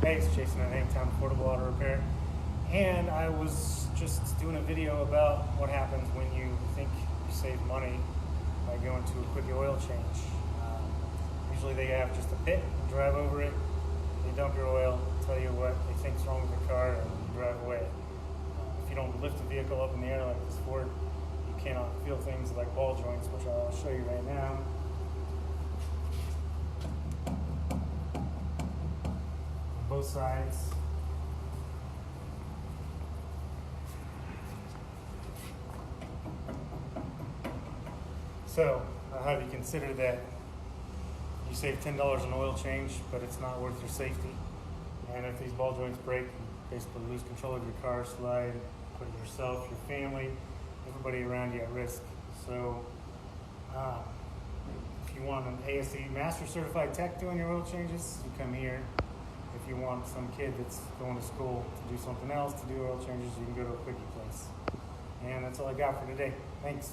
Hey, it's Jason at Hangtown Affordable Auto Repair, and I was just doing a video about what happens when you think you save money by going to a quick oil change. Usually they have just a pit, you drive over it, they dump your oil, tell you what they think's wrong with the car, and you drive away. If you don't lift the vehicle up in the air like this Ford, you cannot feel things like ball joints, which I'll show you right now. Both sides. So I'll have you consider that you save $10 on oil change, but it's not worth your safety. And if these ball joints break, you basically lose control of your car, slide, put yourself, your family, everybody around you at risk. So if you want an ASE Master Certified Tech doing your oil changes, you come here. If you want some kid that's going to school to do something else, to do oil changes, you can go to a quickie place. And that's all I got for today. Thanks.